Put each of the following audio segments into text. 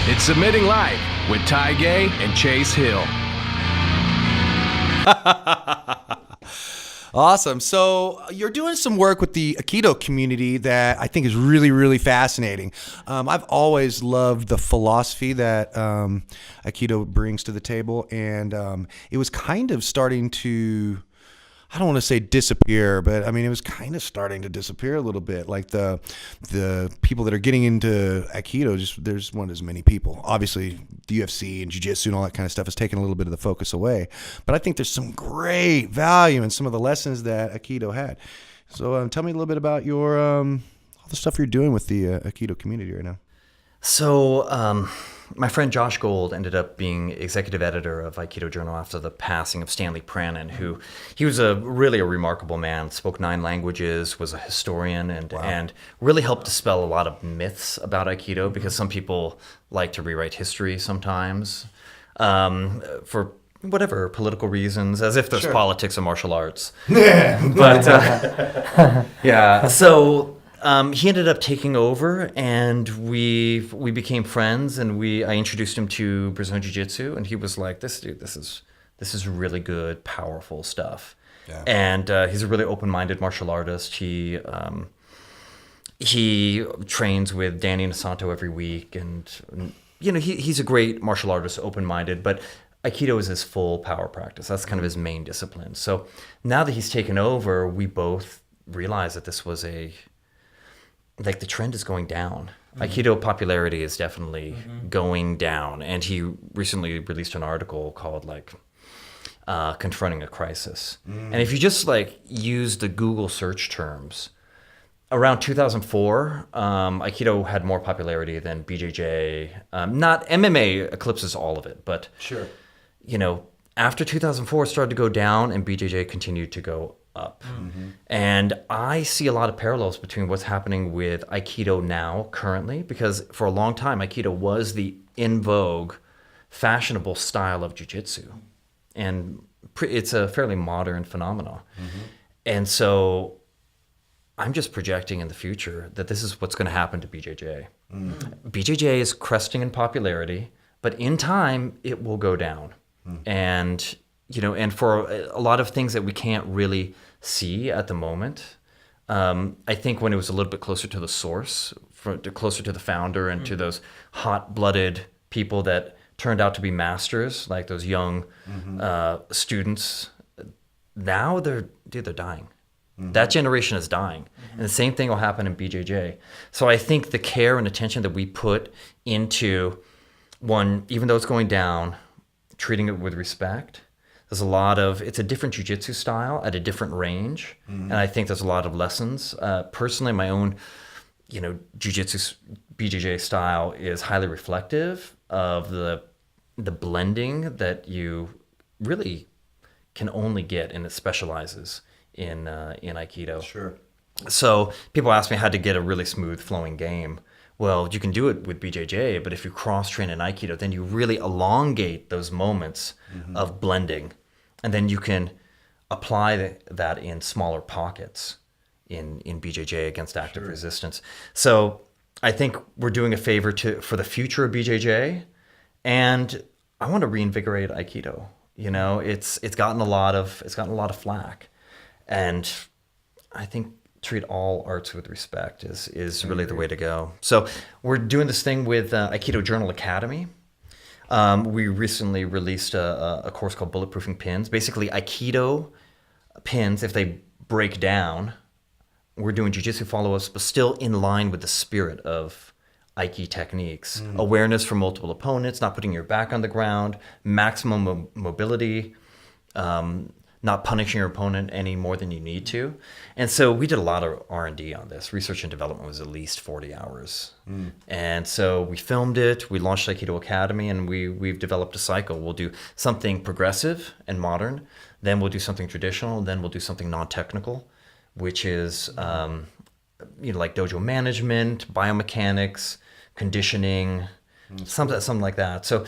It's Submitting Live with Ty Gay and Chase Hill. Awesome. So you're doing some work with the Aikido community that I think is really, really fascinating. I've always loved the philosophy that Aikido brings to the table, and it was kind of starting to, I don't want to say disappear, but I mean, it was kind of starting to disappear a little bit. Like the people that are getting into Aikido, just there's one as many people. Obviously, the UFC and Jiu Jitsu and all that kind of stuff has taken a little bit of the focus away. But I think there's some great value in some of the lessons that Aikido had. So tell me a little bit about your all the stuff you're doing with the Aikido community right now. So my friend Josh Gold ended up being executive editor of Aikido Journal after the passing of Stanley Pranin, who he was really a remarkable man, spoke 9 languages, was a historian, and really helped dispel a lot of myths about Aikido, because some people like to rewrite history sometimes for whatever political reasons, as if there's politics in martial arts. But yeah, so he ended up taking over, and we became friends, and I introduced him to Brazilian Jiu Jitsu, and he was like, this is really good, powerful stuff. Yeah. And he's a really open-minded martial artist. He trains with Danny Inosanto every week, and he's a great martial artist, open-minded, but Aikido is his full power practice. That's kind of his main discipline. So now that he's taken over, we both realized that this was the trend is going down. Aikido popularity is definitely going down. And he recently released an article called Confronting a Crisis. And if you just use the Google search terms, around 2004, Aikido had more popularity than BJJ. Not MMA eclipses all of it, but sure. After 2004, it started to go down, and BJJ continued to go up. And I see a lot of parallels between what's happening with Aikido now, currently, because for a long time, Aikido was the in vogue, fashionable style of Jiu Jitsu. And it's a fairly modern phenomenon. And so I'm just projecting in the future that this is what's going to happen to BJJ. BJJ is cresting in popularity, but in time, it will go down. And and for a lot of things that we can't really see at the moment, I think when it was a little bit closer to the source, closer to the founder and to those hot-blooded people that turned out to be masters, like those young students, now they're dying. That generation is dying. And the same thing will happen in BJJ. So I think the care and attention that we put into, one, even though it's going down, treating it with respect. There's it's a different jiu-jitsu style at a different range. And I think there's a lot of lessons. Personally, my own, jiu-jitsu BJJ style is highly reflective of the blending that you really can only get, and it specializes in Aikido. Sure. So people ask me how to get a really smooth flowing game. Well, you can do it with BJJ, but if you cross-train in Aikido, then you really elongate those moments of blending. And then you can apply that in smaller pockets in BJJ against active resistance. So I think we're doing a favor for the future of BJJ. And I want to reinvigorate Aikido. It's gotten a lot of flack. And I think treat all arts with respect is really the way to go. So we're doing this thing with Aikido Journal Academy. We recently released a course called Bulletproofing Pins. Basically, Aikido pins, if they break down, we're doing jiu-jitsu follow-ups, but still in line with the spirit of Aiki techniques. Awareness for multiple opponents, not putting your back on the ground, maximum mobility, not punishing your opponent any more than you need to. And so we did a lot of R&D on this. Research and development was at least 40 hours. And so we filmed it, we launched Aikido Academy, and we've developed a cycle. We'll do something progressive and modern, then we'll do something traditional, then we'll do something non-technical, which is like dojo management, biomechanics, conditioning, something like that. So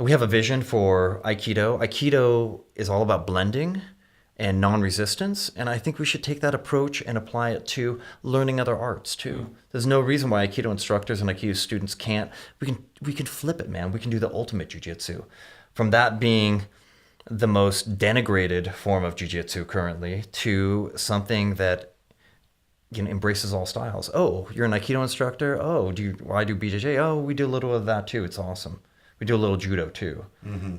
we have a vision for Aikido. Aikido is all about blending and non-resistance. And I think we should take that approach and apply it to learning other arts too. There's no reason why Aikido instructors and Aikido students can't. We can flip it, man. We can do the ultimate Jiu-Jitsu. From that being the most denigrated form of Jiu-Jitsu currently to something that embraces all styles. Oh, you're an Aikido instructor? Oh, why do BJJ? Oh, we do a little of that too. It's awesome. We do a little judo too.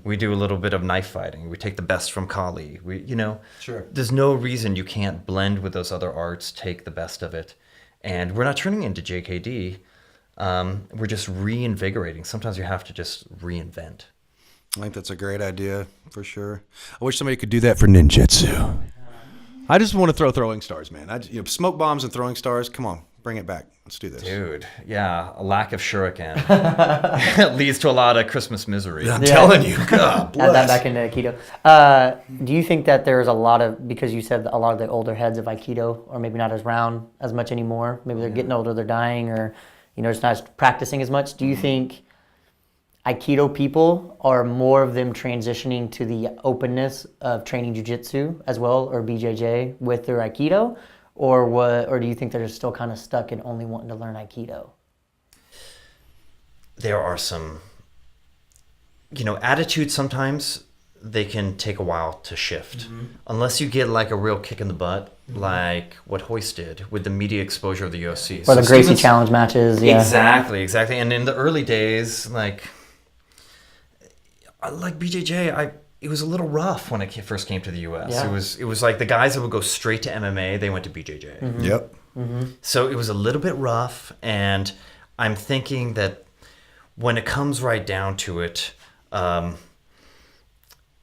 We do a little bit of knife fighting. We take the best from Kali. Sure. There's no reason you can't blend with those other arts, take the best of it. And we're not turning into JKD. We're just reinvigorating. Sometimes you have to just reinvent. I think that's a great idea for sure. I wish somebody could do that for ninjutsu. I just want to throw throwing stars, man. Smoke bombs and throwing stars. Come on, bring it back. Let's do this. Dude, yeah, a lack of shuriken leads to a lot of Christmas misery. I'm telling you, God bless. Add that back into Aikido. Do you think that there's a lot of, because you said a lot of the older heads of Aikido are maybe not as around as much anymore, maybe they're getting older, they're dying, or just not as practicing as much. Do you think Aikido people are more of them transitioning to the openness of training Jiu-Jitsu as well, or BJJ with their Aikido? Or do you think they're just still kind of stuck in only wanting to learn Aikido? There are some, attitudes sometimes they can take a while to shift. Unless you get like a real kick in the butt, like what Hoist did with the media exposure of the UFC. Or the Gracie Challenge matches. Yeah. Exactly. And in the early days, like BJJ, it was a little rough when it first came to the U.S. Yeah. It was like the guys that would go straight to MMA, they went to BJJ. Yep. So it was a little bit rough, and I'm thinking that when it comes right down to it,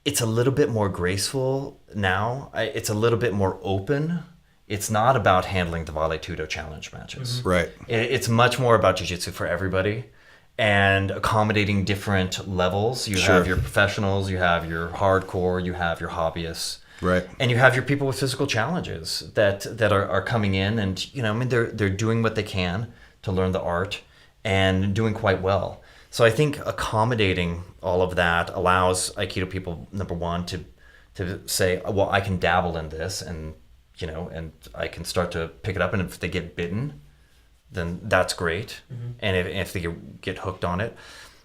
it's a little bit more graceful now. It's a little bit more open. It's not about handling the Vale Tudo challenge matches. Right. It's much more about jiu-jitsu for everybody and accommodating different levels. You have your professionals, you have your hardcore, you have your hobbyists. Right. And you have your people with physical challenges that are coming in, and they're doing what they can to learn the art and doing quite well. So I think accommodating all of that allows Aikido people, number one, to say, well, I can dabble in this, and and I can start to pick it up, and if they get bitten, then that's great. And if they get hooked on it.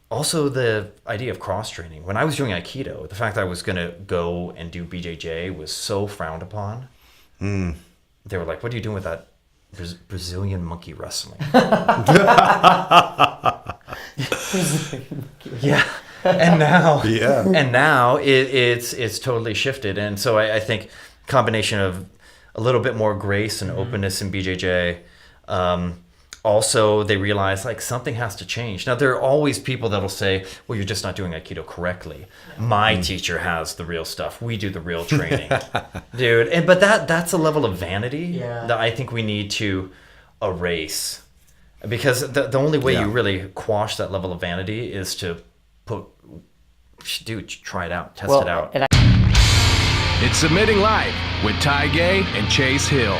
Also, the idea of cross-training. When I was doing Aikido, the fact that I was going to go and do BJJ was so frowned upon. They were like, what are you doing with that Brazilian monkey wrestling? Yeah. And now it's totally shifted. And so I think combination of a little bit more grace and openness in BJJ. Also, they realize like something has to change. Now, there are always people that'll say, well, you're just not doing Aikido correctly. My teacher has the real stuff. We do the real training. Dude. But that's a level of vanity that I think we need to erase. Because the only way you really quash that level of vanity is to try it out, test it out. It's Submitting Live with Ty Gay and Chase Hill.